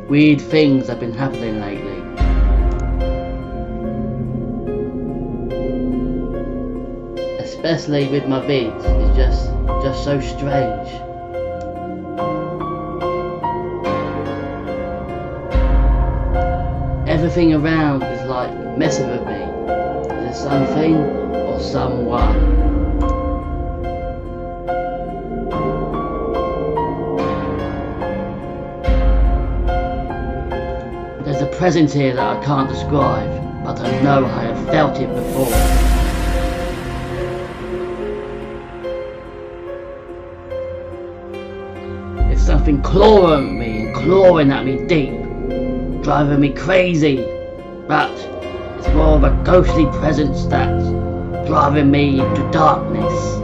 weird things have been happening lately. Especially with my vids, it's just so strange. Everything around is like messing with me. Is it something or someone? There's a presence here that I can't describe, but I know I have felt it before. It's something clawing at me deep, driving me crazy, but it's more of a ghostly presence that's driving me into darkness.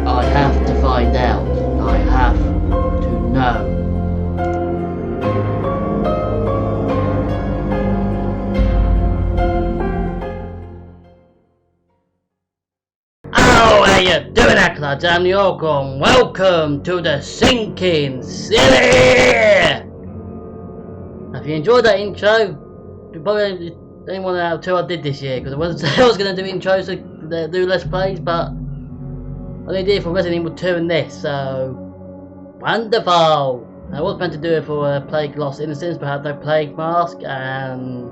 I have to find out. I have to know. Oh, how you doing, acolytes? I'm the Oakmont. Welcome to the Sinking City! If you enjoyed that intro, you probably didn't want to know how two I did this year, because I was going to do intros to do Let's Plays, but I only did it for Resident Evil 2 and this, so wonderful! I was meant to do it for Plague Lost Innocence, but I had no plague mask, and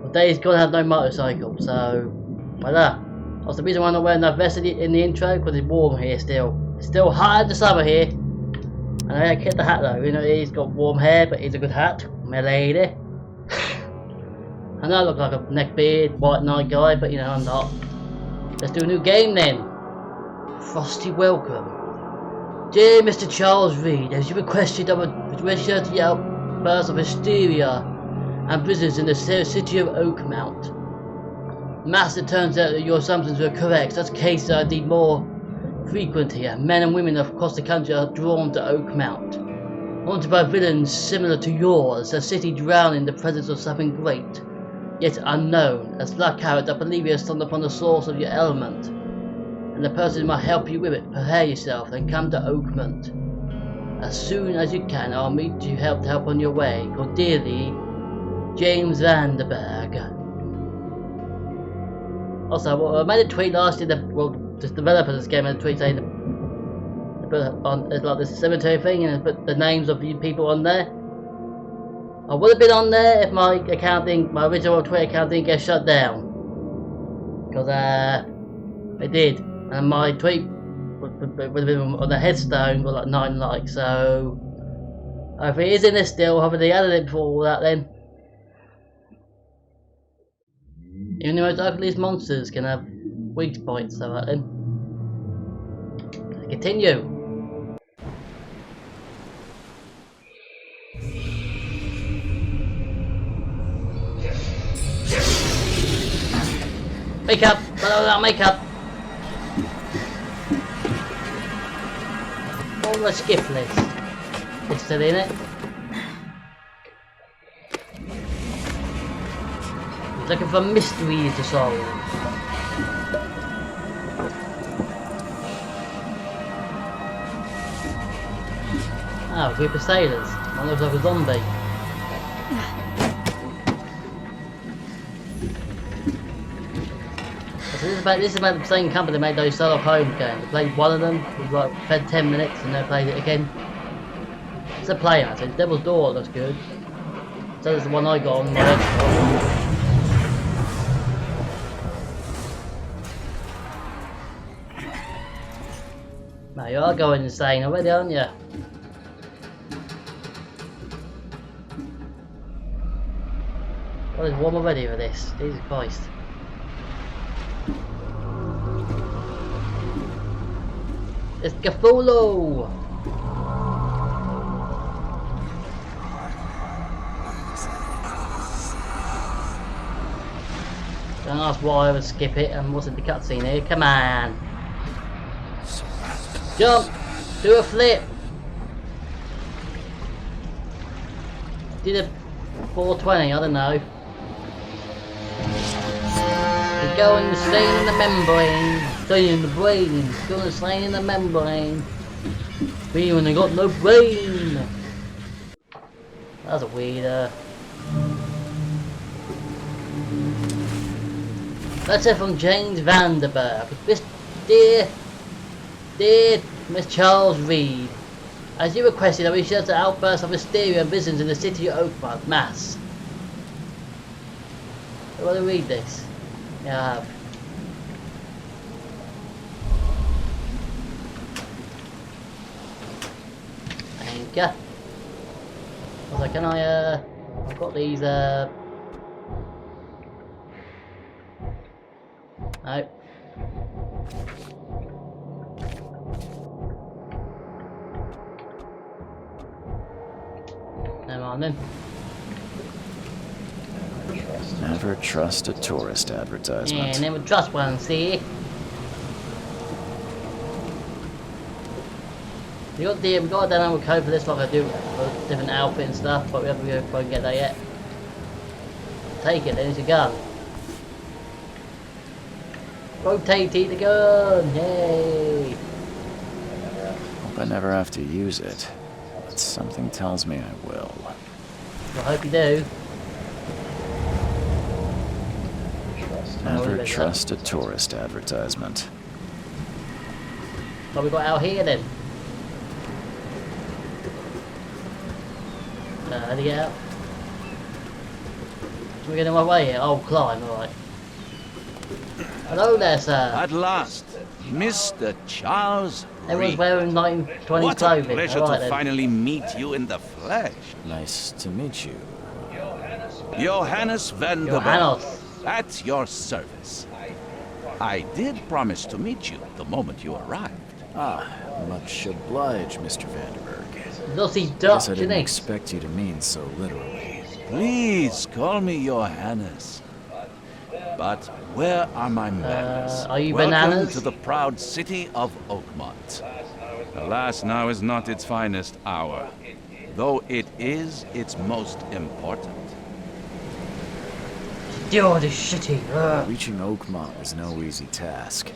well, Days Gone had no motorcycle, so voila. That's the reason why I'm not wearing that vest in the intro, because it's warm here still. It's still hot in the summer here. And I kept the hat though, you know, he's got warm hair, but it's a good hat, my lady. I know I look like a neckbeard, white knight guy, but you know, I'm not. Let's do a new game then. Frosty welcome. Dear Mr. Charles Reed, as you requested, I would register the outburst of hysteria and business in the city of Oakmount. Master, turns out that your assumptions were correct. Such cases are indeed more frequent here. Men and women across the country are drawn to Oakmount, haunted by villains similar to yours, a city drowned in the presence of something great, yet unknown. As Lovecraft, I believe you have stumbled upon the source of your ailment, and the person might help you with it. Prepare yourself and come to Oakmont as soon as you can. I'll meet you to help on your way. Cordially, James Vanderberg. Also, I made a tweet last year that, well, the developer of this game made a tweet saying it's like this cemetery thing and put the names of you people on there. I would have been on there if my original Twitter account didn't get shut down. Because it did. And my tweet would have been on the headstone got like 9 likes, so if it is in there still, hopefully they added it before all that then. Even the most ugliest monsters can have weak points, so that then. Continue. Makeup! Makeup! All the skip list. It's still in it. Looking for mysteries to solve. Oh, a group of sailors. One looks like a zombie. So this is about the same company that made those Sherlock Holmes games. I played one of them, it was like fed 10 minutes and then played it again. It's a player, so Devil's Door looks good. So that's the one I got on my Xbox. Now you are going insane already, aren't you? Well, there's one already for this. Jesus Christ. It's Cthulhu! Don't ask why I would skip it and what's in the cutscene here. Come on! Jump! Do a flip! Did a 420, I don't know. Go and stain in the membrane. Stain in the brain. Go and stain in the membrane. Me when I got no brain. That's a weird. That's it from James Vanderberg. Dear Miss Charles Reed, as you requested, I researched the outburst of hysteria and visions in the city of Oakmont, Mass. I want to read this. Yeah, I have. Thank you. I was like, can I, I've got these, no. Never mind then. Never trust a tourist advertisement. Yeah, never trust one, see? We got a dynamic code for this, like I do for different outfit and stuff, but we haven't quite get that yet. Take it, then it's a gun. Rotate the gun, yay! Hope I never have to use it, but something tells me I will. I hope you do. Never trust a tourist advertisement. What we got out here then? How do you get out? Can we get in my way here? Oh, climb, alright. Hello there, sir. At last, Mr. Charles Everyone's Reed. wearing 1920s What a clothing. pleasure Alright to then. finally meet you in the flesh. Nice to meet you. Johannes van der Berg. Johannes. At your service. I did promise to meet you the moment you arrived. Ah, much obliged, Mr. Vanderberg. Lucy Guess Dutch, I isn't didn't he? expect you to mean so literally. Please call me Johannes. But where are my manners? Are you Welcome bananas? to the proud city of Oakmont. Alas, now is not its finest hour, though it is its most important. You're the shitty. Reaching Oakmont was no easy task.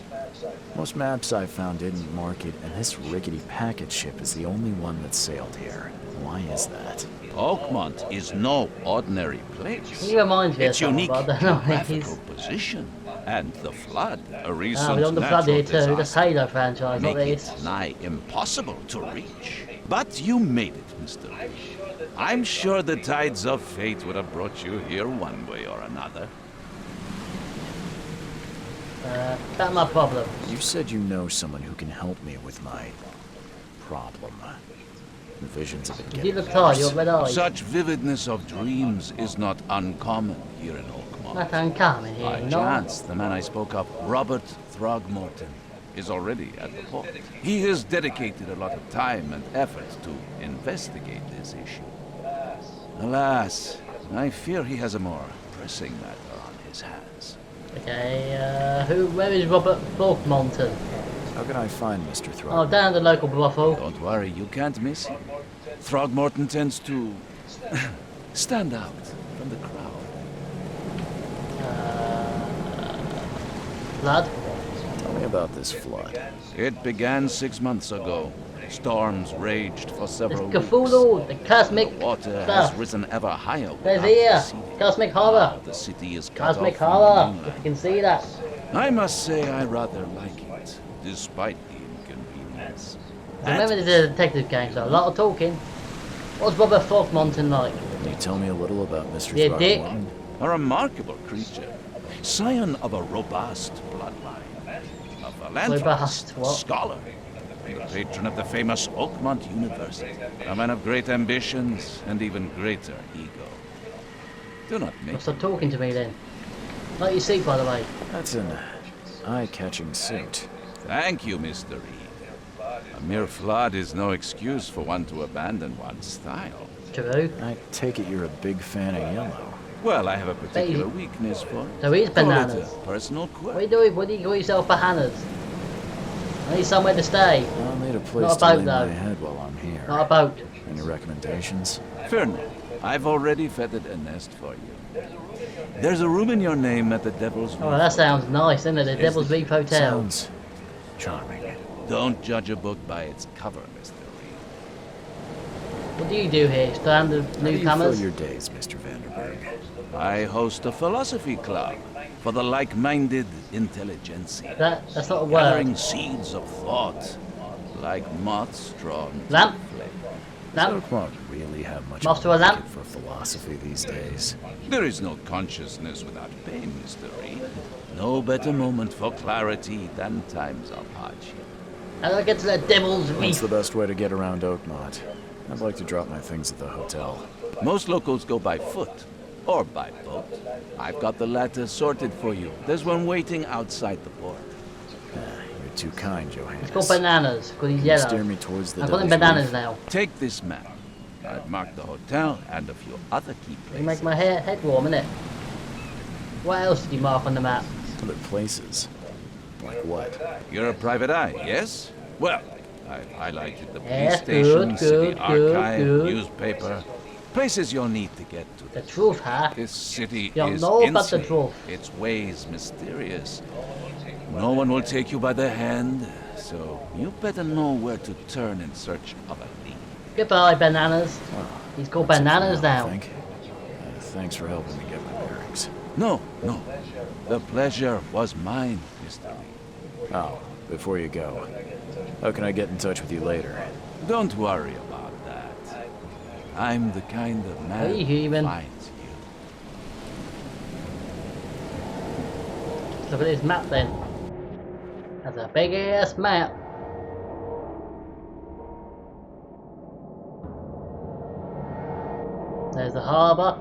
Most maps I've found didn't mark it, and this rickety packet ship is the only one that sailed here. Why is that? Oakmont is no ordinary place. He reminds me of Its someone, unique but I don't know who he is. geographical position and the flood, a recent Ah, we're on the flood natural here too, the disaster, Halo franchise, not make this. it nigh impossible to reach. But you made it, Mr. Reed. I'm sure the tides of fate would have brought you here one way or another. That's my problem. You said you know someone who can help me with my problem. The visions have been You getting look tired, you're worse. red eyes. Such vividness of dreams is not uncommon here in Oakmont. That's uncommon here, By no? chance, the man I spoke of, Robert Throgmorton, is already at the port. He has dedicated a lot of time and effort to investigate this issue. Alas, I fear he has a more pressing matter on his hands. Okay, where is Robert Frogwares? How can I find Mr. Oh, Throgmorton? down at the local brothel. Don't worry, you can't miss him. Throgmorton tends to stand out from the crowd. Blood. Tell me about this flood. It began 6 months ago. Storms raged for It's several weeks. Cthulhu, the cosmic The water stuff. has risen ever higher. There's without here, receding. cosmic horror. Now the city is cut Cosmic off from the horror, if mainland. you can see that. I must say I rather like it, despite the inconvenience. Remember this is a detective game, so a lot of talking. What's Robert Frogwares like? Can you tell me a little about Mr. Yeah, Dick. Throgmorton? A remarkable creature, scion of a robust bloodline, a philanthropist, Robust, what? scholar, and the patron of the famous Oakmont University, a man of great ambitions and even greater ego. Do not make Stop talking to me then. Like your seat, by the way. That's an eye-catching suit. Thank you, Mr. Reed. A mere flood is no excuse for one to abandon one's style. True. I take it you're a big fan of yellow. Well, I have a particular weakness for it. So he's Call it bananas. a personal What are quirk. you doing? What do you call yourself for Hannah's? I need somewhere to stay. I'll need a Not place a to boat, lay though. my head while I'm here. Not a boat. Any recommendations? Fear not. I've already feathered a nest for you. There's a room in your name at the Devil's Oh, Reef. that sounds nice, doesn't it? The Devil's Reef Hotel. Sounds charming. Don't judge a book by its cover, Mr. Reed. What do you do here? Stand the How do you newcomers? fill your days, Mr. Vanderberg? I host a philosophy club for the like-minded intelligentsia. That's not a Gathering word. seeds of thought, like moths drawn to Lamp? the flame. Does Lamp? Oakmont really have much Master of a lamp? market for philosophy these days? There is no consciousness without pain, Mr. Reed. No better moment for clarity than times of hardship. How do I get to the Devil's What's Reef? the best way to get around Oakmont? I'd like to drop my things at the hotel. Most locals go by foot or by boat. I've got the latter sorted for you. There's one waiting outside the port. You're too kind, Johannes. It's called bananas, because he's Can you steer yellow. me towards the I'm calling Devil's bananas Reef? now. Take this map. I've marked the hotel and a few other key You places. make my head warm, innit? What else did you mark on the map? Other places? Like what? You're a private eye, yes? Well, I've highlighted the police Yes, station, good, city good, good, archive, good. newspaper, places you'll need to get to. The truth, huh? This city You is know about the insane, truth. its ways mysterious. No one will take you by the hand, so you better know where to turn in search of a lead. Goodbye, bananas. He's called bananas I now. think. Thanks for helping me get my bearings. No, no. The pleasure was mine, Mr. Reed. Oh, before you go, how can I get in touch with you later? Don't worry about that. I'm the kind of man Hey, who human. finds you. Look at this map then. That's a big ass map. There's the harbour.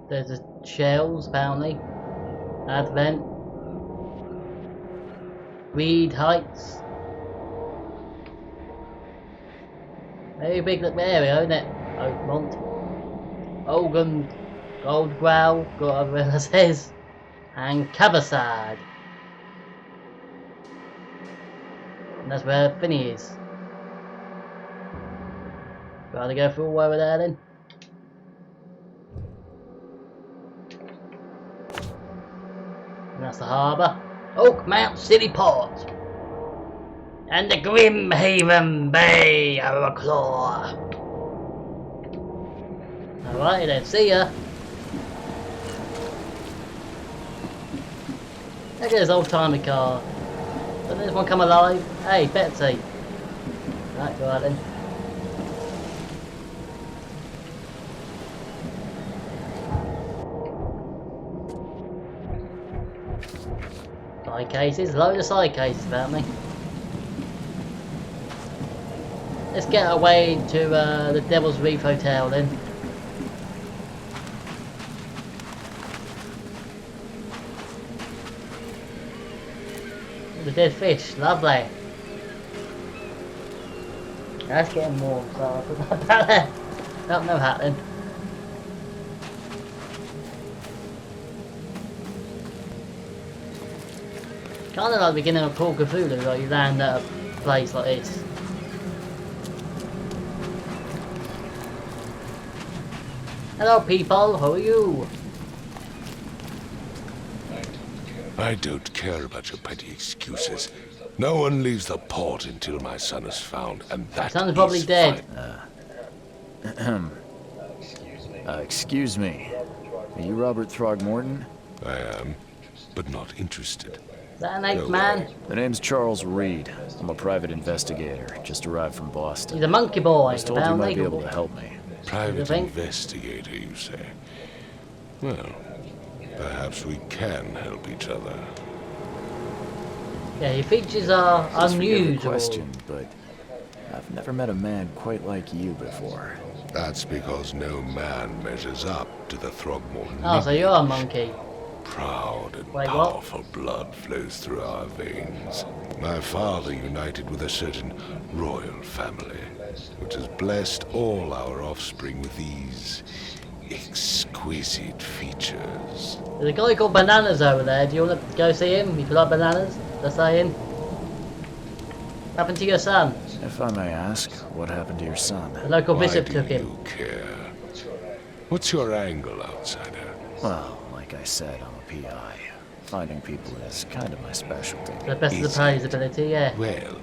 There's the shells, apparently. Advent. Reed Heights. Very big little area, isn't it? Oakmont. Ogan. Gold Growl, got whatever that says. And Caberside. And that's where Finney is. Rather go through over there then. And that's the harbour. Oakmount City Port. And the Grim Haven Bay of a Claw. Alright then, see ya. Look at this old timey car. Doesn't this one come alive? Hey, Betsy. Right, go out then. Side cases, load of side cases about me. Let's get away to the Devil's Reef Hotel then. The dead fish, lovely. That's getting warm, so I'll put that back there. Nope, no hat then. Kind of like the beginning of Call Cthulhu, like you land at a place like this. Hello people, how are you? I don't care about your petty excuses. No one leaves the port until my son is found, and that Son's probably is dead. fine. Excuse me. Are you Robert Throgmorton? I am, but not interested. Is that an ape No man? way. The name's Charles Reed. I'm a private investigator. Just arrived from Boston. He's a monkey boy. I was told you might be apparently. able to help me. Private think? investigator, you say? Well, perhaps we can help each other. Yeah, your features are Just forgive the unusual. question, but I've never met a man quite like you before. That's because no man measures up to the Throgmorton. Oh, so you're a monkey. Proud and Wait, what? powerful blood flows through our veins. My father united with a certain royal family, which has blessed all our offspring with these exquisite features. There's a guy called Bananas over there. Do you want to go see him? If you like bananas, just saying. What happened to your son? If I may ask, what happened to your son? The local Why bishop do took him. you care? What's your angle, outsider? Well, like I said, I'm a PI. Finding people is kind of my specialty. The best of the praise ability, yeah. Well,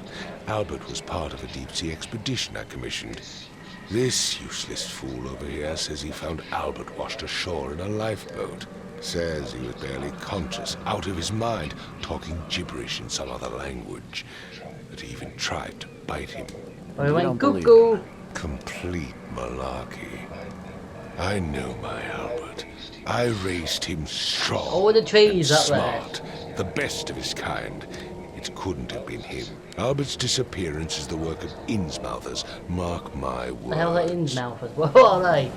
Albert was part of a deep-sea expedition I commissioned. This useless fool over here says he found Albert washed ashore in a lifeboat. Says he was barely conscious, out of his mind, talking gibberish in some other language. That he even tried to bite him. Oh, he We went don't believe cuckoo. Complete malarkey. I know my Albert. I raised him strong. All the trees and up there. smart, the best of his kind. It couldn't have been him. Albert's disappearance is the work of Innsmouthers. Mark my words. The hell are they Innsmouthers? What are they?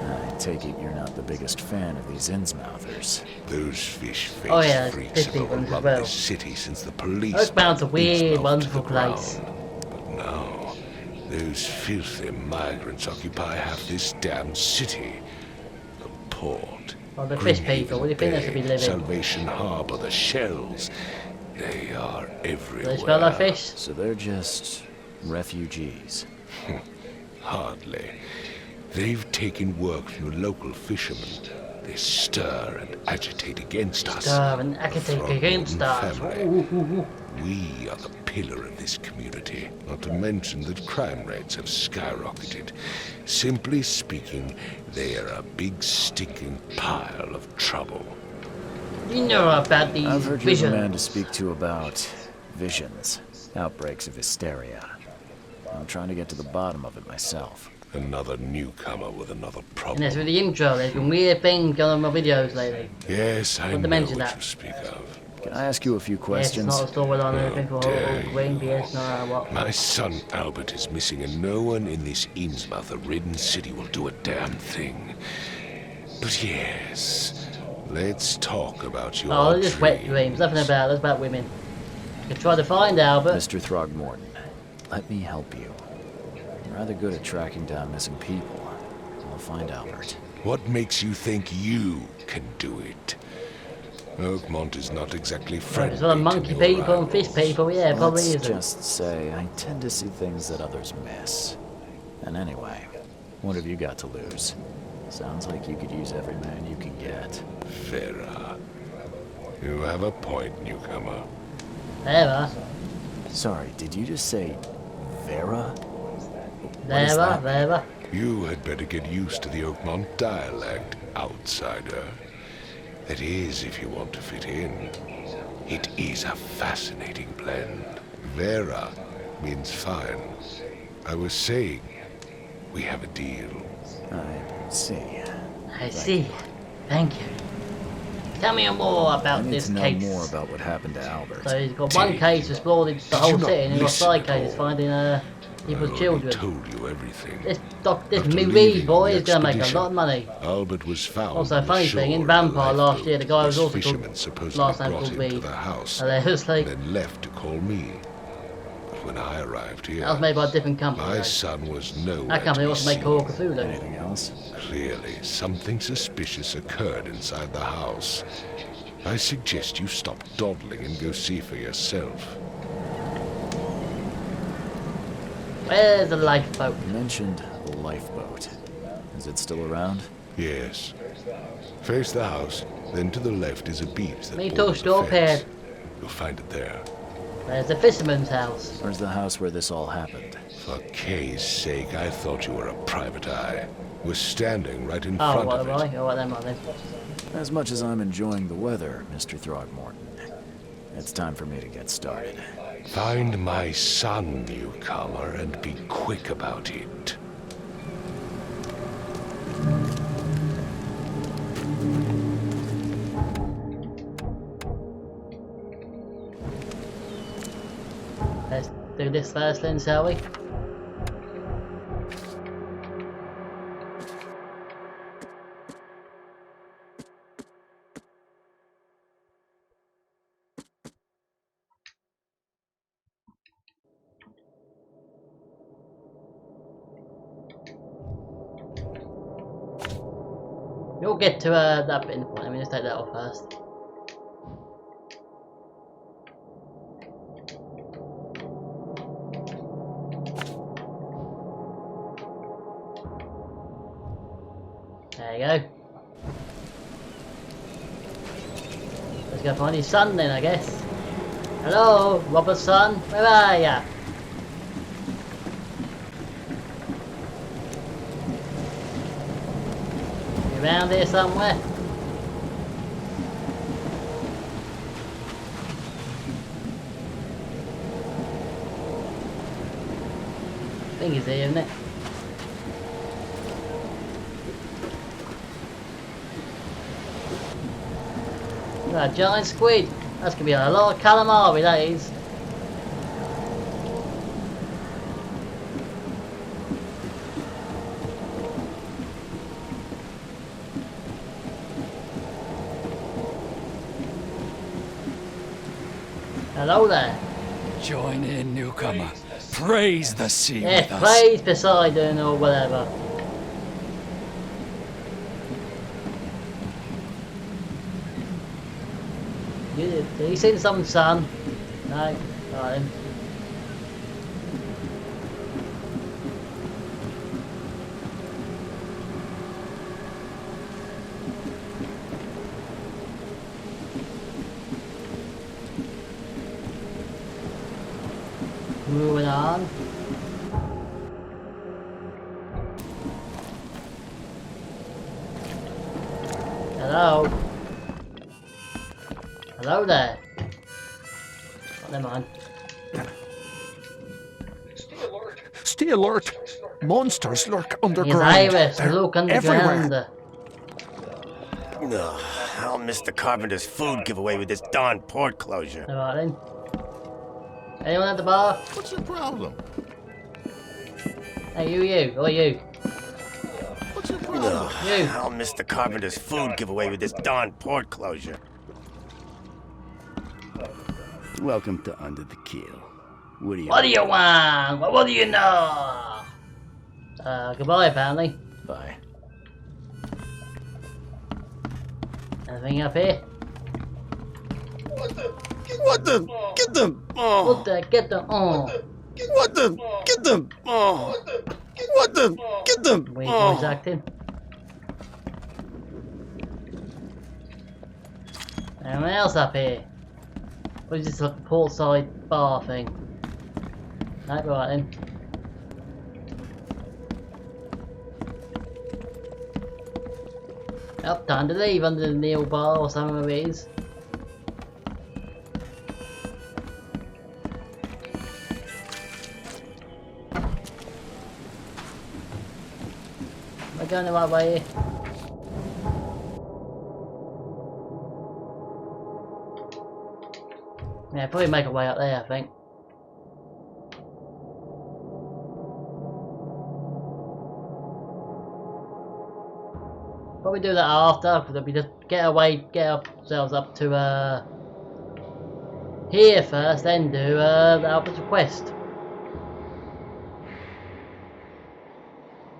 I take it you're not the biggest fan of these Innsmouthers. Those fish-faced Oh, yeah, freaks fish have people as overrun well. this city since the police. Oakmount's a weird, Innsmouth to wonderful the place. ground. But now, those filthy migrants occupy half this damn city. The port. Oh, the fish Greenhaven people, where do you think they should be Bay, living? Salvation Harbor, the Shells. They are Do everywhere. they smell like fish? So they're just refugees. Hardly. They've taken work from the local fishermen. They stir and agitate against us. Stir and the agitate Frogwares against us. family. Ooh, ooh, ooh. We are the pillar of this community, not to mention that crime rates have skyrocketed. Simply speaking, they are a big stinking pile of trouble. You know about these I've heard you're the man to visions. speak to about visions, outbreaks of hysteria. I'm trying to get to the bottom of it myself. Another newcomer with another And problem. that's with the intro, there's been weird things going on in my videos lately. Yes, I Not to know mention what that. you speak of. Can I ask you a few Yes, questions? it's not a storyline or anything for dare Green BS, no, what. My son Albert is missing, and no one in this Innsmouth-ridden city will do a damn thing. But yes, let's talk about your Oh, they're just wet dream. dreams, nothing about that's about women. You can try to find Albert. Mr. Throgmorton, let me help you. I'm rather good at tracking down missing people. I'll find Albert. What makes you think you can do it? Oakmont is not exactly friendly There's a lot of to monkey new people and fish arrivals. people, yeah, probably Let's isn't. just say I tend to see things that others miss. And anyway, what have you got to lose? Sounds like you could use every man you can get. Vera, you have a point, newcomer. Vera, Sorry, did you just say Vera? What is Vera, that? Vera. You had better get used to the Oakmont dialect, outsider. That is, if you want to fit in. It is a fascinating blend. Vera means fine. I was saying, we have a deal. I see. I see. Thank you. Tell me more I about need this to know case. more about what happened to Albert. So he's got one case exploring the whole you not city, and he's got listen side at cases all? finding I people's already children. told you everything. This After Marie leaving boy the is going to make a expedition, lot of money. Albert was found. Also, on the funny thing, in shore Vampyr a last lifeboat. year, the guy was This also fisherman called, supposedly last name brought called him Reed. to the house, And it was like, and then left to call me. But when I arrived here, that was made by a different company. my though. son was nowhere That company to be also made seen. Call of Cthulhu. Anything else? Clearly, something suspicious occurred inside the house. I suggest you stop dawdling and go see for yourself. Where's the lifeboat? You mentioned a lifeboat. Is it still around? Yes. Face the house, then to the left is a beach that Me too, borders a stop fence. here. You'll find it there. There's the fisherman's house. Where's the house where this all happened? For Kay's sake, I thought you were a private eye. We're standing right in Oh, front what of am I? it. Oh, what am I then? As much as I'm enjoying the weather, Mr. Throgmorton, it's time for me to get started. Find my son, newcomer, and be quick about it. Let's do this first then, shall we? You'll get to that bit in the point. Let me just take that off first. There you go. Let's go find his son then, I guess. Hello, Robert's son, where are ya? You around here somewhere? I think he's here, isn't it? A giant squid. That's gonna be a lot of calamari, that is. Hello there. Join in, newcomer. Praise the sea Yes, with us. praise Poseidon or whatever. Have you seen someone's son? No? Alright then. Moving on. Hello? Hello there. Oh, never mind. Stay alert! Monsters lurk He's underground. Irish, They're look everywhere. underground. Ugh, I'll miss the carpenter's food giveaway with this darn port closure. Alright then. Anyone at the bar? What's your problem? Hey, you, or you? What's your problem? Ugh, You. I'll miss the carpenter's food giveaway with this darn port closure. Welcome to Under the Keel. What do you What do you want? What do you know? Goodbye apparently. Bye. Anything up here? What the? Get them! Oh! What the? Get the What the? Get them! Oh! What the? Get them! Weird voice acting. Anyone else up here? Or is this like a portside bar thing? No, right then. Oh, time to leave under the Neil bar or somewhere it is. Am I going the right way here? Yeah, probably make a way up there, I think. Probably do that after, because we just get ourselves up to here first, then do Albert's request.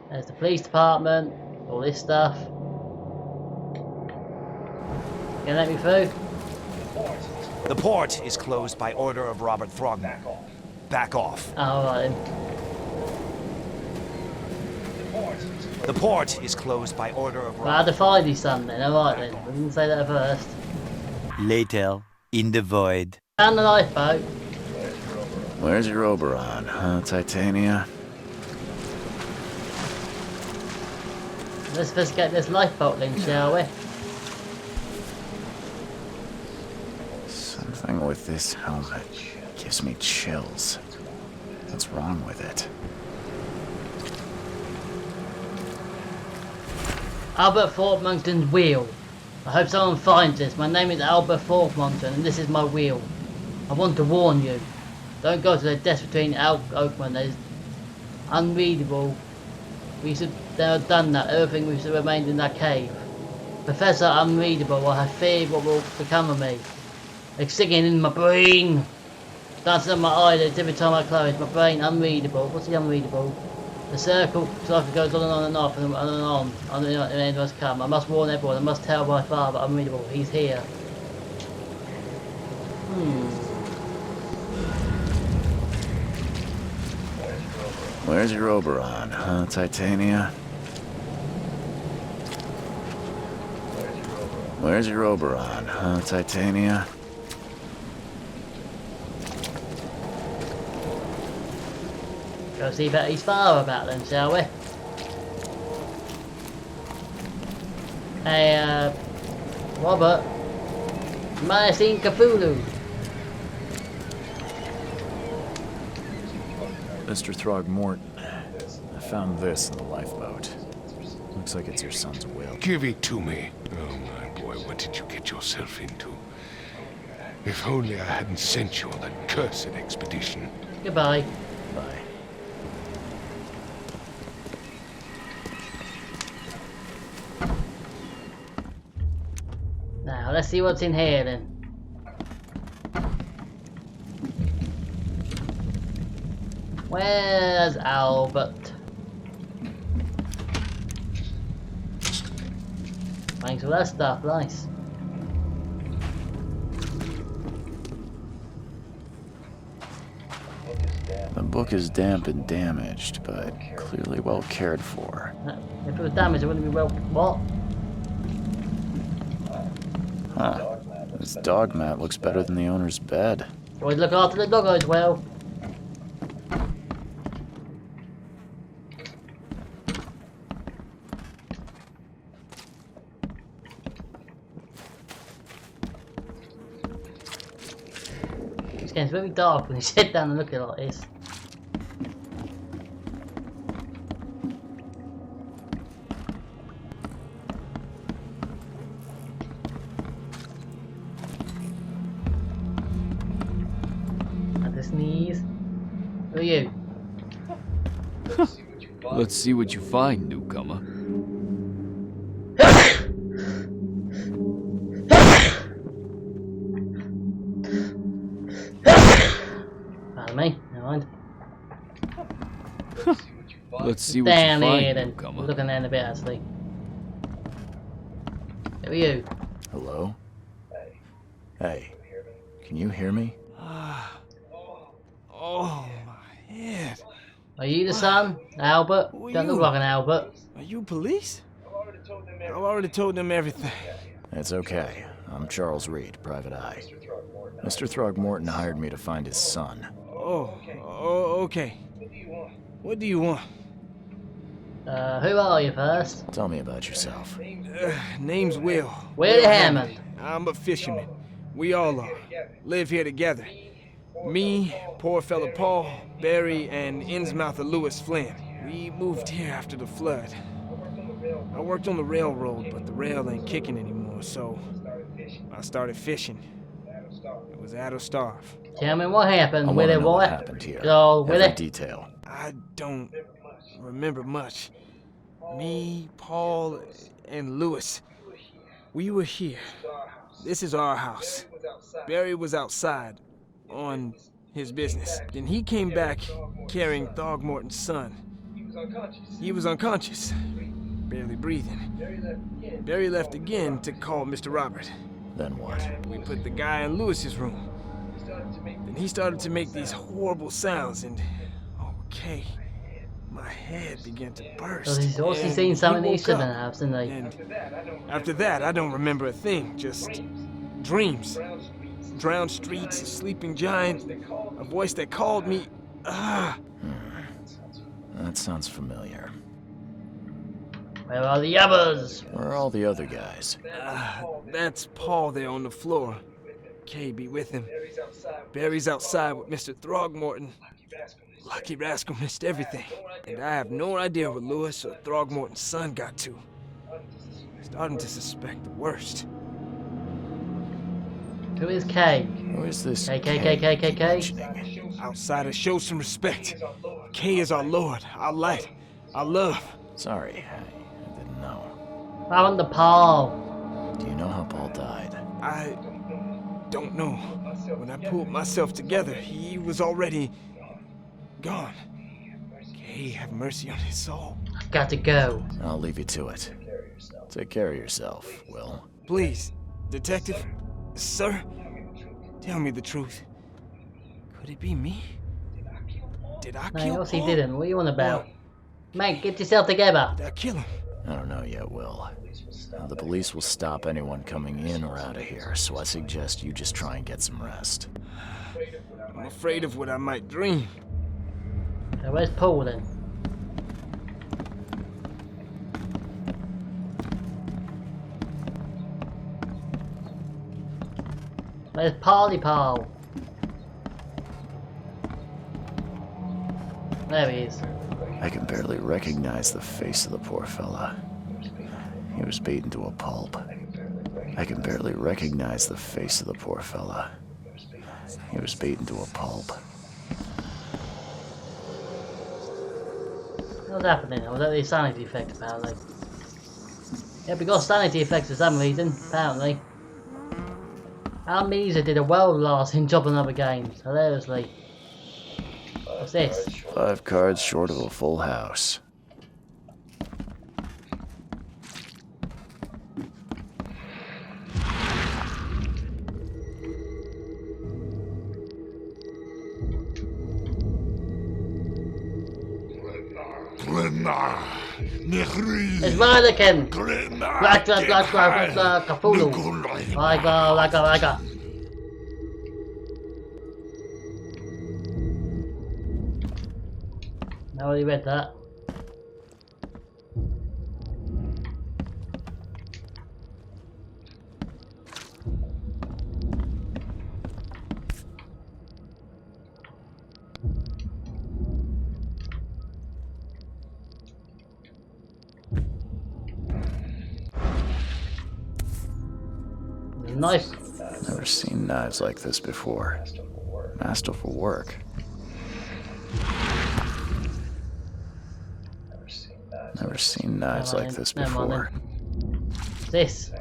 There's the police department, all this stuff. You gonna let me through? The port is closed by order of Robert Frogwares. Back off. Oh, alright then. The port is closed by order of Well, I had to find his son then, alright then. We didn't say that first. Later, in the void. Down the lifeboat. Where's your Oberon, huh, Titania? Let's first get this lifeboat then, shall we? Something with this helmet gives me chills. What's wrong with it? Albert Thorpe-Monkton's wheel. I hope someone finds this. My name is Albert Thorpe-Monkton and this is my wheel. I want to warn you. Don't go to the desk between Oakmont. That is unreadable. We should have done that. Everything we should have remained in that cave. Professor Unreadable, I have feared what will become of me. It's singing in my brain. Dancing on my eyelids every time I close. My brain unreadable. What's the unreadable? The circle goes on and on and off and on. And the end must come. I must warn everyone. I must tell my father unreadable. He's here. Where's your Oberon, huh, Titania? Where's your Oberon, huh, Titania? Go see about his father about them, shall we? Hey, Robert, you might have seen Cthulhu. Mr. Throgmorton, I found this in the lifeboat. Looks like it's your son's will. Give it to me. Oh, my boy, what did you get yourself into? If only I hadn't sent you on that cursed expedition. Goodbye. Bye. Now, let's see what's in here then. Where's Albert? Thanks for that stuff, nice. The book is damp and damaged, but clearly well cared for. If it was damaged, it wouldn't be well. What? Huh. This dog mat looks better than the owner's bed. Always look after the doggo as well. It's getting very dark when you sit down and look at it like this. Sneeze. Who are you? Let's see what you find, newcomer. Pardon me, never mind. Let's see what Down you here find, then. newcomer. Looking there in a bit actually. Who are you? Hello? Hey, can you hear me? Oh, my head. Are you the son? Albert? Who are Don't you? look like an Albert. Are you police? I've already told them everything. It's okay. I'm Charles Reed, Private Eye. Mr. Throgmorton hired me to find his son. Oh, okay. What do you want? Who are you first? Tell me about yourself. Name's Will. Willie Hammond. I'm a fisherman. We all are. Live here together. Me, poor fella Paul, Barry, and Innsmouther Lewis Flynn. We moved here after the flood. I worked on the railroad, but the rail ain't kicking anymore, so I started fishing. It was out of starve. Tell me what happened, I Willie wanna know boy. what happened here. So, Every Willie. detail. I don't remember much. Me, Paul, and Lewis, we were here. This is our house. Barry was outside on his business. Then he came back carrying Throgmorton's son. He was unconscious, barely breathing. Barry left again to call Mr. Robert. Then what? We put the guy in Lewis's room. Then he started to make these horrible sounds and, okay, my head began to burst. So he's also and seen something he he woke shouldn't up. have, didn't he? And after that, I don't remember a thing, just dreams. Drowned streets, a sleeping giant, a voice that called me. That sounds familiar. Where are the others? Where are all the other guys? That's Paul there on the floor. Kay be with him. Barry's outside with Mr. Throgmorton. Lucky Rascal missed everything. And I have no idea where Lewis or Throgmorton's son got to. Starting to suspect the worst. Who is Kay? Who is this K? mentioning? Outsiders, show some respect. Kay is our lord, our light, our love. Sorry, I didn't know. I want the Paul. Do you know how Paul died? I don't know. When I pulled myself together, he was already gone. Kay, have mercy on his soul. I've got to go. I'll leave you to it. Take care of yourself, Will. Please, detective, sir, tell me the truth. Could it be me? Did I No, kill of course he Paul? didn't. What are you on about? Mate, get yourself together. Did I kill him? I don't know yet, Will. The police will stop anyone coming in or out of here, so I suggest you just try and get some rest. I'm afraid of what I might dream. So where's Paul then? Where's Parley Paul? There he is. I can barely recognize the face of the poor fella. He was beaten to a pulp. I can barely recognize the face of the poor fella. He was beaten to a pulp. What's happening? Was that the sanity effect apparently? Yeah, we got sanity effects for some reason, apparently. Amnesia did a well-lasting job on other games, hilariously. What's this? 5 cards short of a full house. It's Radakin! Cthulhu! Like. I already read that. Nice. Never seen knives like this before. Masterful work. Never seen knives like this before. This.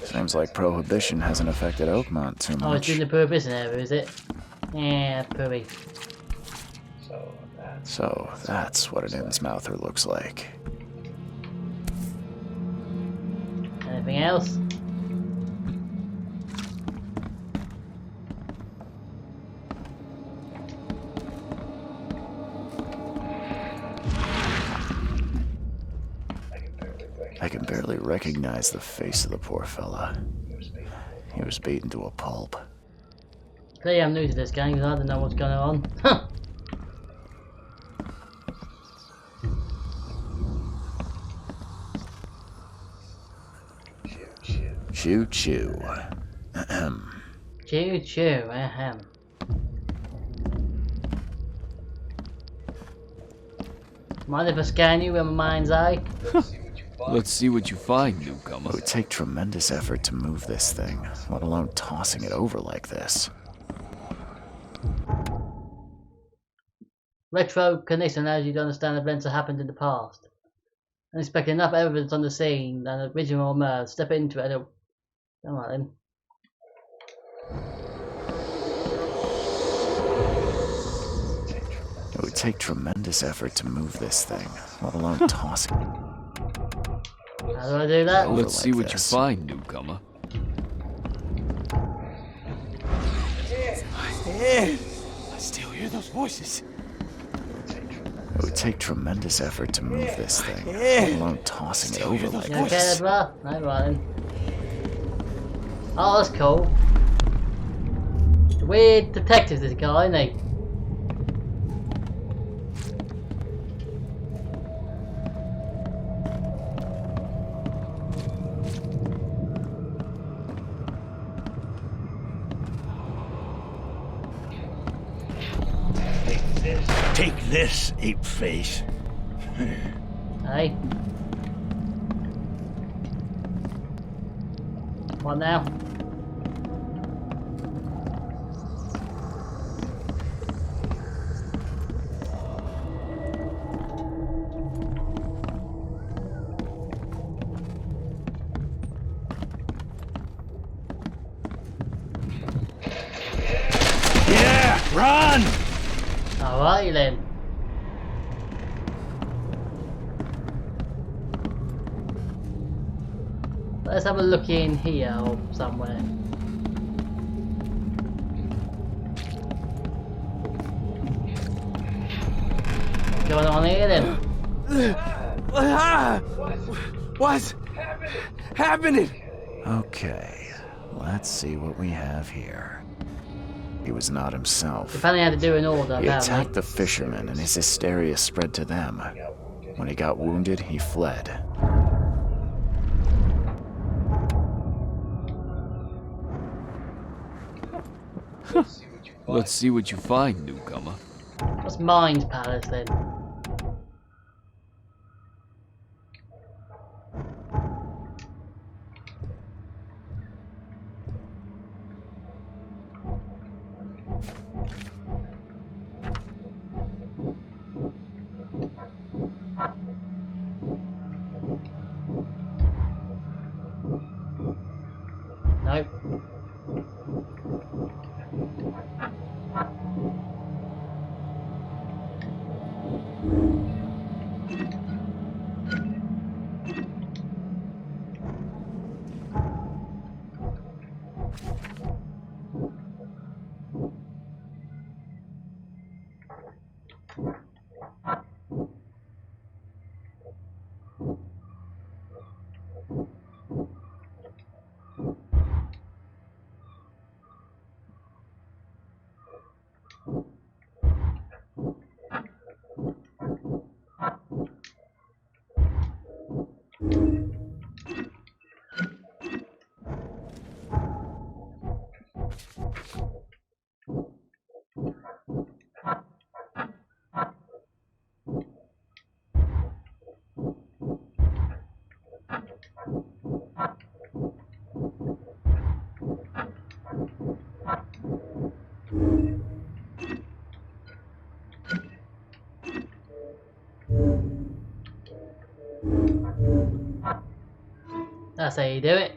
Seems like prohibition hasn't affected Oakmont too much. Oh, it's in the prohibition area, is it? Yeah, probably. So that's what an Innsmouther looks like. Anything else? I can barely recognize the face of the poor fella. He was beaten to a pulp. Clearly I'm new to this game because I don't know what's going on. Huh. Choo choo. Ahem. Choo choo, ahem. Mind if I scan you with my mind's eye? Let's see what you find, newcomer. It would take tremendous effort to move this thing, let alone tossing it over like this. Retrocognition allows you to understand events that happened in the past. And expect enough evidence on the scene and the original emerge. Step into it and come on then. It would take tremendous effort to move this thing, let alone toss it. How do I do that? Let's see what this. you find, newcomer. Yeah, I still hear those voices. It would take tremendous effort to move this thing, let alone tossing it over like You okay there, this. bro? No, right then. Oh, that's cool. Weird detective, this guy, isn't he? Take this, ape face. Hey. What now? Yeah, run! Alright then. Let's have a look in here or somewhere. What's going on here then? What's happening? Okay, let's see what we have here. He was not himself. He apparently had to do an order. He apparently. attacked the fishermen and his hysteria spread to them. When he got wounded, he fled. Let's see what you find, newcomer. What's Mind Palace then? Nope. That's how you do it.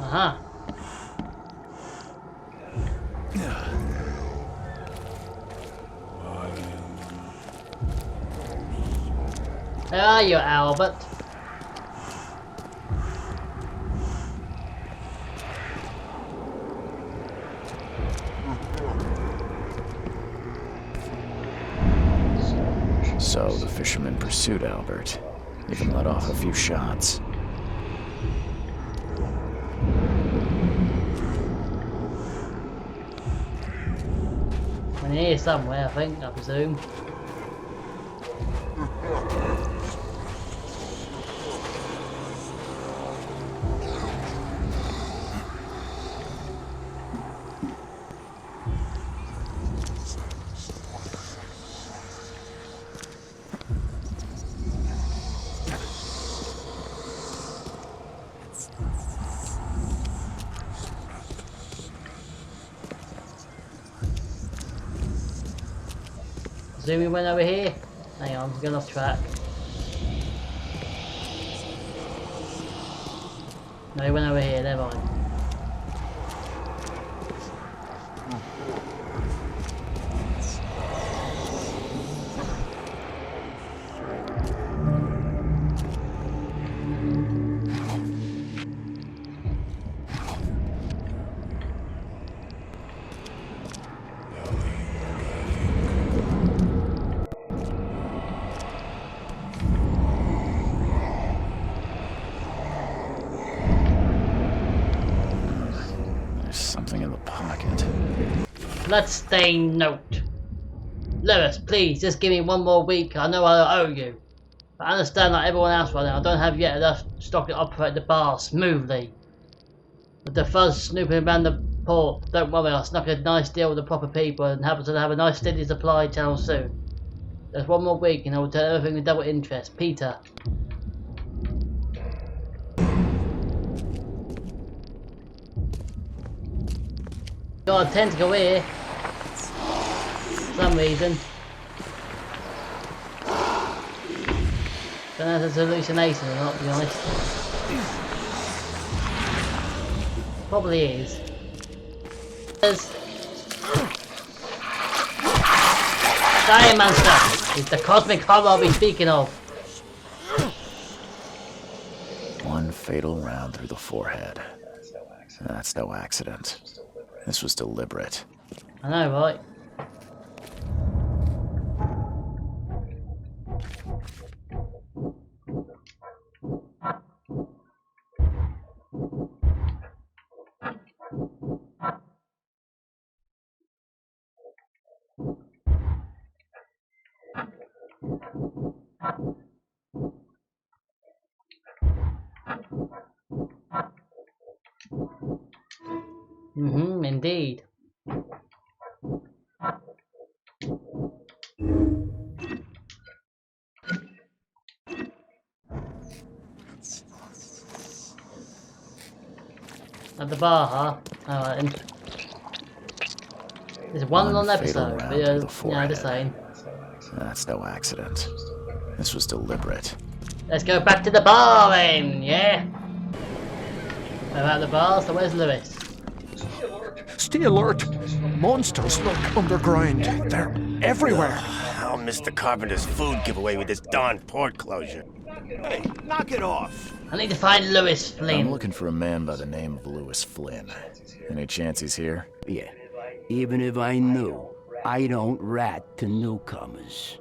Aha. Where are you, Albert? So the fishermen pursued Albert, even let off a few shots. In here somewhere, I think, I presume. Presume we went over here. Hang on, get off track. No, he went over here, never mind. Bloodstained note. Lewis, please, just give me one more week. I know I owe you. I understand like everyone else right now, I don't have yet enough stock to operate the bar smoothly. With the fuzz snooping around the port, don't worry, I'll snuck a nice deal with the proper people and happen to have a nice steady supply channel soon. There's one more week and I will tell everything with double interest. Peter. Got a tentacle here. For some reason. Don't know if it's a hallucination or not, to be honest. Probably is. Dire monster is the cosmic horror I'll be speaking of. One fatal round through the forehead. That's no accident. This was deliberate. I know, right? Indeed. At the bar, huh? Alright. There's one long episode, but yeah, the same. That's no accident. This was deliberate. Let's go back to the bar then, yeah? We're at the bar, so where's Lewis? Stay alert. Monsters lurk underground. They're everywhere. I'll miss the carpenter's food giveaway with this darn port closure. Hey, knock it off. I need to find Lewis Flynn. I'm looking for a man by the name of Lewis Flynn. Any chance he's here? Yeah. Even if I knew, I don't rat to newcomers.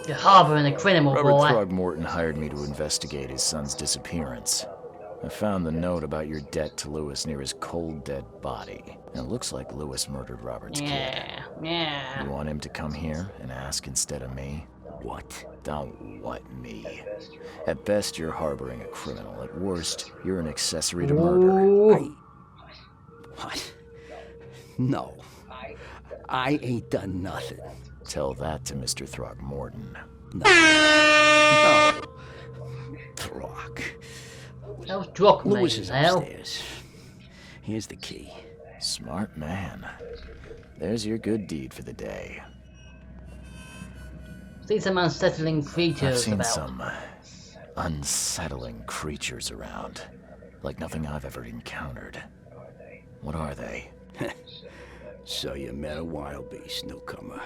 You're harboring a criminal, Robert boy. Throgmorton hired me to investigate his son's disappearance. I found the note about your debt to Lewis near his cold, dead body. And it looks like Lewis murdered Robert's kid. Yeah. You want him to come here and ask instead of me? What? Don't what me. At best, you're harboring a criminal. At worst, you're an accessory to murder. What? No. I ain't done nothing. Tell that to Mr. Throgmorton. No. Throg. That was Drock, Lewis mate. is upstairs. Here's the key. Smart man. There's your good deed for the day. See some unsettling creatures I've seen about. some unsettling creatures around. Like nothing I've ever encountered. What are they? So you met a wild beast, newcomer.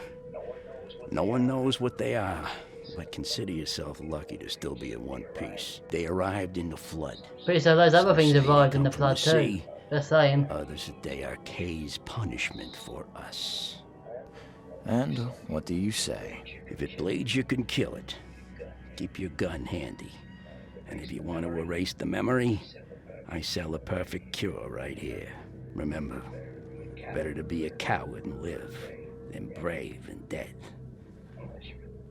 No one knows what they are, but consider yourself lucky to still be in one piece. They arrived in the flood. Pretty sure those other things arrived in the flood from too. sea. Just saying. Others that they are Kay's punishment for us. And what do you say? If it bleeds, you can kill it. Keep your gun handy. And if you want to erase the memory, I sell a perfect cure right here. Remember, better to be a coward and live than brave and dead.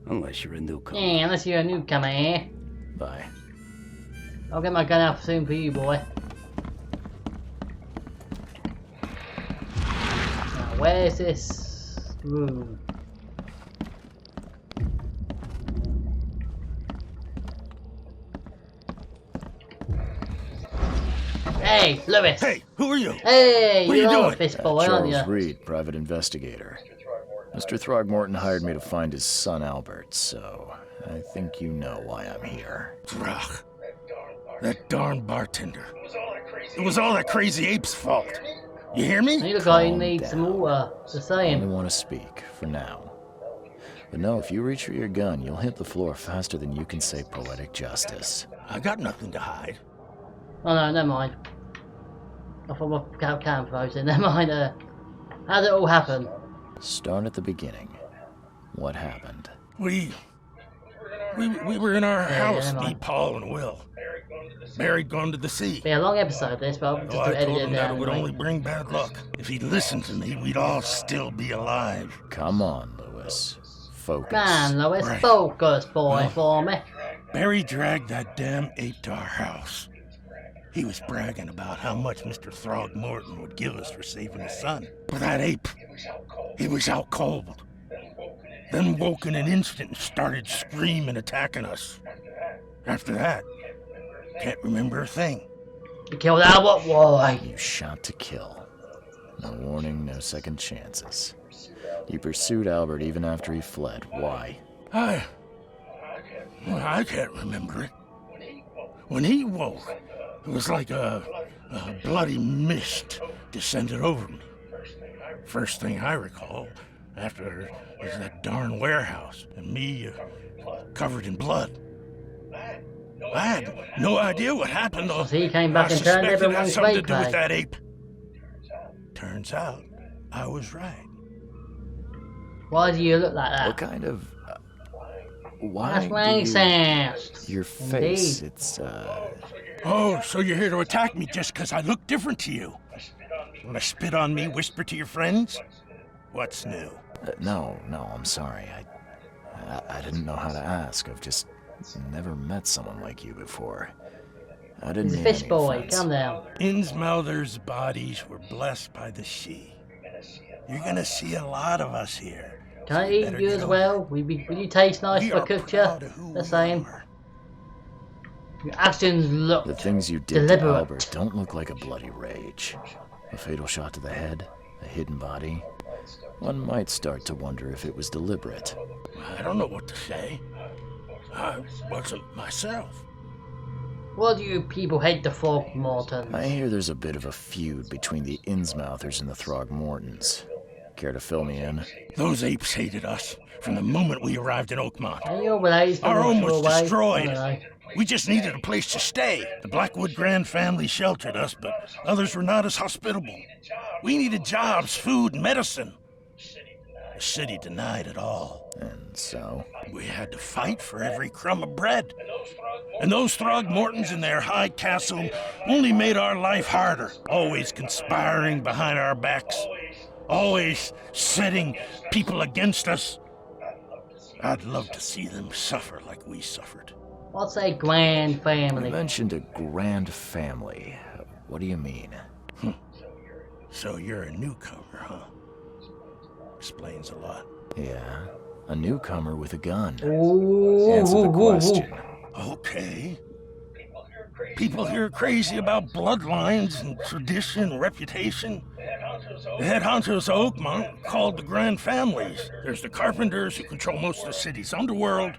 Unless you're a newcomer. Yeah, unless you're a newcomer, eh? Bye. I'll get my gun out soon for you, boy. Now, where's this room? Hey, Lewis! Hey, who are you? Hey, What are you you're doing? this boy, aren't Charles you? Reed, private investigator. Mr. Throgmorton hired me to find his son Albert, so I think you know why I'm here. Throg. That darn bartender. It was all that crazy ape's fault. You hear me? You look like you Calm need down. some water. Just I only saying. want to speak, for now. But no, if you reach for your gun, you'll hit the floor faster than you can say poetic justice. I got nothing to hide. Oh no, never mind. I thought my cam frozen. Never mind. How did it all happen? Start at the beginning. What happened? We were in our house, never me, mind. Paul, and Will. Barry'd gone to the sea. Be a long episode this, but I'll just I edit told it him that down. it would anyway. only bring bad luck. If he'd listened to me, we'd all still be alive. Come on, Lewis. Focus. Man, Lois, Right. focus, boy, Well- for me. Barry dragged that damn ape to our house. He was bragging about how much Mr. Throgmorton would give us for saving his son. But that ape, he was out cold. Then woke in an instant and started screaming, attacking us. After that, can't remember a thing. You killed Albert, why? You shot to kill. No warning, no second chances. You pursued Albert even after he fled. Why? I can't remember it. When he woke, it was like a bloody mist descended over me. First thing I recall after was that darn warehouse and me covered in blood. I had no idea what happened. So he came back I and turned suspected it had everyone's something to weight do with back. that ape. Turns out, I was right. Why do you look like that? What kind of... why That's do racist. Your face, Indeed. it's, Oh, so you're here to attack me just because I look different to you? Want to spit on me, whisper to your friends? What's new? no, I'm sorry. I didn't know how to ask. I've just never met someone like you before. I didn't He's a mean fish any boy, offense. calm down. Innsmouther's bodies were blessed by the sea. You're gonna see a lot of us here. Can I eat better you get as on. well? Will you taste nice We if I are cooked you? proud of who The we same. are. Your actions look The things you did to deliberate. Albert don't look like a bloody rage. A fatal shot to the head, a hidden body. One might start to wonder if it was deliberate. I don't know what to say. I wasn't myself. Why do you people hate the Frogmortons? I hear there's a bit of a feud between the Innsmouthers and the Throgmortons. Care to fill me in? Those apes hated us from the moment we arrived in Oakmont. Are you related? Our home was I destroyed. don't know. We just needed a place to stay. The Blackwood Grand family sheltered us, but others were not as hospitable. We needed jobs, food, and medicine. The city denied it all. And so? We had to fight for every crumb of bread. And those Throgmortons in their high castle only made our life harder, always conspiring behind our backs, always setting people against us. I'd love to see them suffer like we suffered. What's a grand You family? mentioned a grand family. What do you mean? So you're a newcomer, huh? Explains a lot. Yeah, a newcomer with a gun. Ooh, Answer the ooh, ooh, ooh. question. Okay. People here are crazy about bloodlines and tradition and reputation. The head honchos of Oakmont called the Grand Families. There's the Carpenters, who control most of the city's underworld,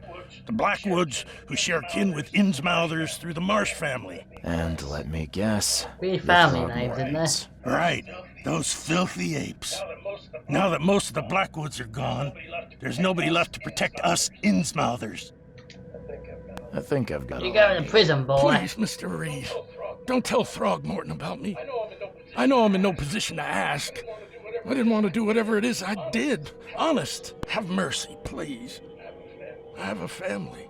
the Blackwoods, who share kin with Innsmouthers through the Marsh family. And let me guess. Three the family names, isn't there? Throgmortons. Right, those filthy apes. Now that most of the Blackwoods are gone, there's nobody left to protect us Innsmouthers. I think I've got You're it. going to prison, boy. Please, Mr. Reed, don't tell Throgmorton about me. I know I'm in no position to ask. I didn't want to do whatever it is I did. Honest, have mercy, please. I have a family.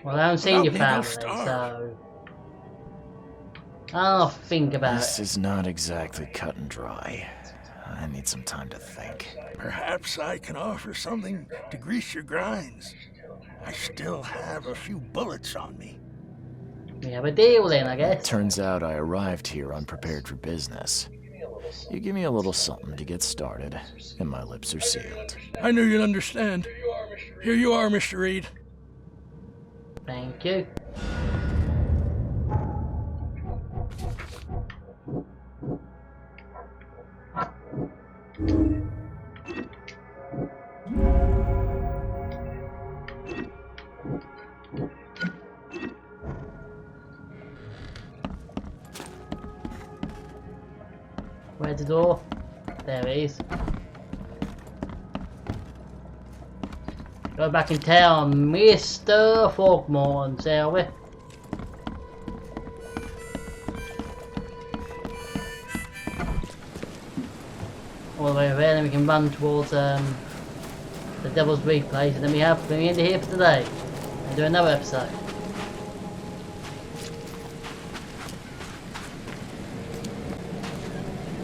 Well, I haven't seen your Without me, family, they'll starve. so I'll think about This it. is not exactly cut and dry. I need some time to think. Perhaps I can offer something to grease your grinds. I still have a few bullets on me. We have a deal then, I guess. Turns out I arrived here unprepared for business. You give me a little something to get started, and my lips are sealed. I knew you'd understand. Here you are, Mr. Reed. Thank you. Where's the door? There it is. Go back in town, Mr. Frogmorton, shall we? All the way over there, then we can run towards the Devil's Reef place, and then we end it here for today. And do another episode.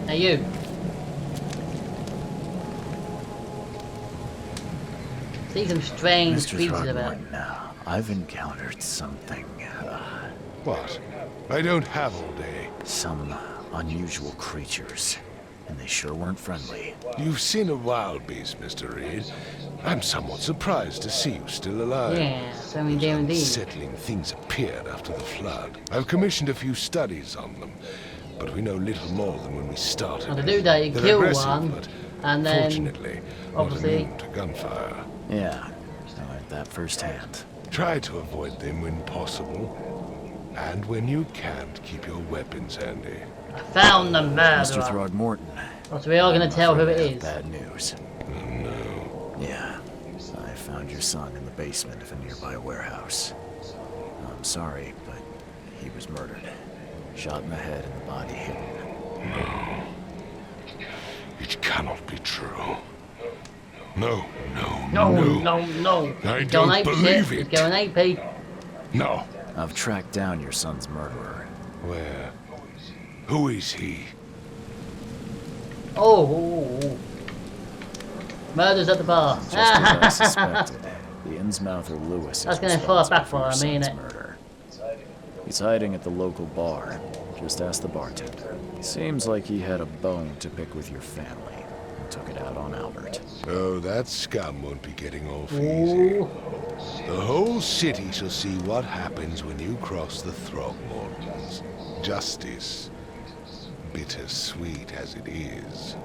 Hey you. See some strange Mr. creatures about. Throgmorton, I've encountered something. What? I don't have all day. Some unusual creatures. And they sure weren't friendly. You've seen a wild beast, Mr. Reed. I'm somewhat surprised to see you still alive. Yeah, so we do indeed. Unsettling things appeared after the flood. I've commissioned a few studies on them, but we know little more than when we started. Well, to do that, you They're kill aggressive, one, but and then fortunately, obviously not immune to gunfire. Yeah, I learned that firsthand. Try to avoid them when possible, and when you can't, keep your weapons handy. I found the Mr. murderer. Throgmorton. So we are going to tell who it I have is. bad news. Oh, no. Yeah, I found your son in the basement of a nearby warehouse. I'm sorry, but he was murdered. Shot in the head and the body hidden. No. It cannot be true. No. No. I don't believe it. Going AP. No. I've tracked down your son's murderer. Where? Who is he? Oh. Murders at the bar. Just as I suspected. The Innsmouther Lewis That's is going to fall responsible back for your for him, ain't son's it? murder. He's hiding at the local bar. Just ask the bartender. Seems like he had a bone to pick with your family and took it out on Albert. Oh, that scum won't be getting off easy. The whole city shall see what happens when you cross the Throgmortons. Justice, bittersweet as it is,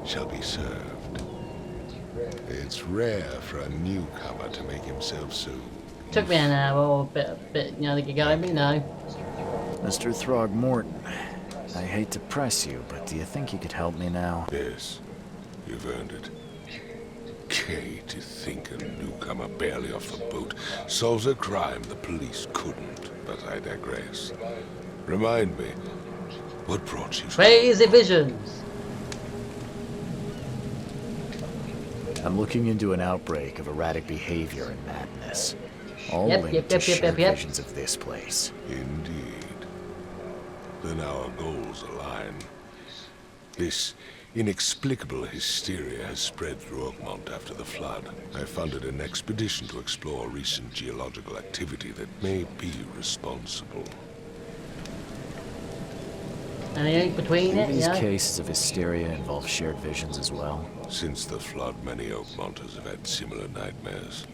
shall be served. It's rare for a newcomer to make himself so... Took me an hour or a bit, you know, to get going, but you know. Mr. Throgmorton, I hate to press you, but do you think you could help me now? Yes, you've earned it. Kay, to think a newcomer barely off the boat solves a crime the police couldn't, but I digress. Remind me, what brought you to... Crazy visions! I'm looking into an outbreak of erratic behavior and madness. All Yep, linked yep, to yep, shared yep, yep. visions of this place. Indeed. Then our goals align. This inexplicable hysteria has spread through Oakmont after the flood. I funded an expedition to explore recent geological activity that may be responsible. Anything between Do it, these yeah? cases of hysteria involve shared visions as well? Since the flood, many Oakmonters have had similar nightmares.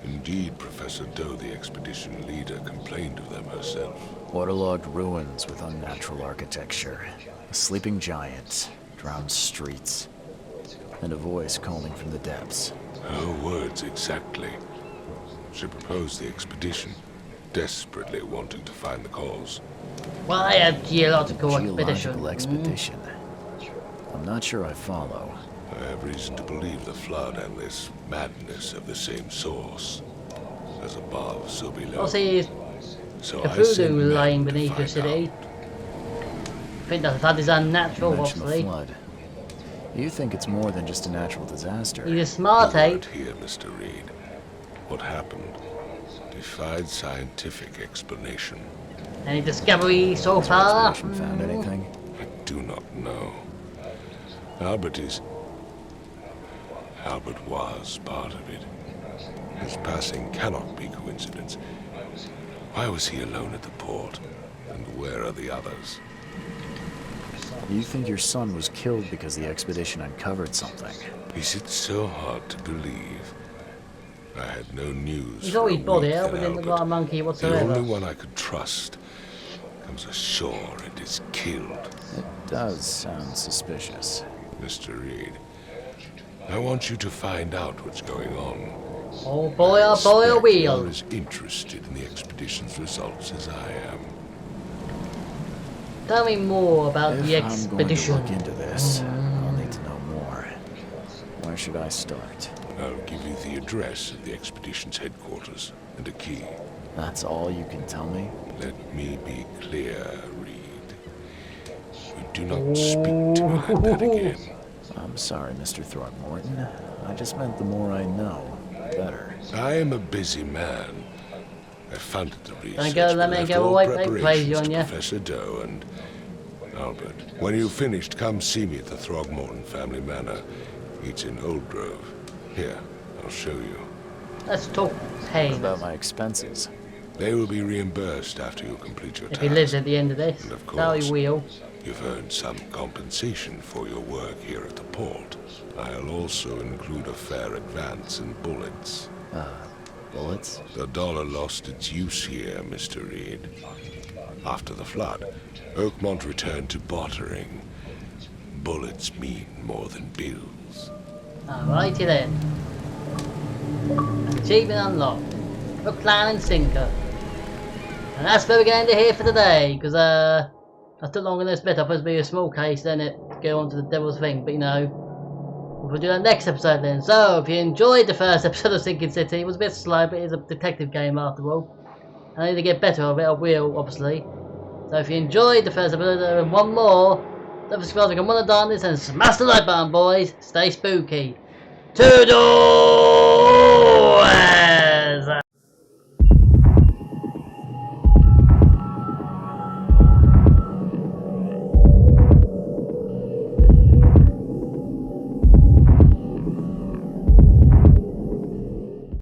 Indeed, Professor Doe, the expedition leader, complained of them herself. Waterlogged ruins with unnatural architecture, a sleeping giant, drowned streets, and a voice calling from the depths. Her words exactly. She proposed the expedition, desperately wanting to find the cause. Why a geological Geological expedition? expedition. I'm not sure I follow. I have reason to believe the flood and this madness have the same source. As above, so below. I'll see So I sent Cthulhu men lying to beneath the find city. out. I think that is unnatural, You mentioned the obviously. flood. You think it's more than just a natural disaster? He's a smart, You eh? weren't here, Mr. Reed. What happened defied scientific explanation. Any discovery so Has your far? expedition found anything? I do not know. Albert was part of it. His passing cannot be coincidence. Why was he alone at the port? And where are the others? You think your son was killed because the expedition uncovered something? Is it so hard to believe? I had no news. He's for always a body week out, that but didn't look Albert, like a monkey the whatsoever. only one I could trust, comes ashore and is killed. It does sound suspicious. Mr. Reed, I want you to find out what's going on. Oh boy, I oh boy, oh suspect wheel. you're as interested in the expedition's results as I am. Tell me more about If the I'm going to expedition. look into this, I'll need to know more. Where should I start? I'll give you the address of the expedition's headquarters and a key. That's all you can tell me? Let me be clear, Reed. You do not speak to me like that again. I'm sorry, Mr. Throgmorton. I just meant the more I know, the better. I am a busy man. I funded the research. Let me but left go all away, mate, preparations crazy on to ya. Professor Doe and Albert. When you've finished, come see me at the Throgmorton family manor. It's in Old Grove. Here, I'll show you. Let's talk pay. What about my expenses? They will be reimbursed after you complete your If task. he lives at the end of this, And of now he course, will. you've earned some compensation for your work here at the port. I'll also include a fair advance in bullets. Bullets? The dollar lost its use here, Mr. Reed. After the flood, Oakmont returned to bartering. Bullets mean more than bills. Alrighty then. Achievement unlocked. Hook, line and sinker. And that's where we're going to end it here for today, because I took longer than expected. I thought it would be a small case, then it go on to the devil's thing, but you know. We'll do that next episode then. So, if you enjoyed the first episode of Sinking City, it was a bit slow, but it's a detective game after all. and I need to get better of it, I will, obviously. So if you enjoyed the first episode, there is one more. Don't subscribe to Come On the Darkness and smash the like button, boys. Stay spooky. Toodles!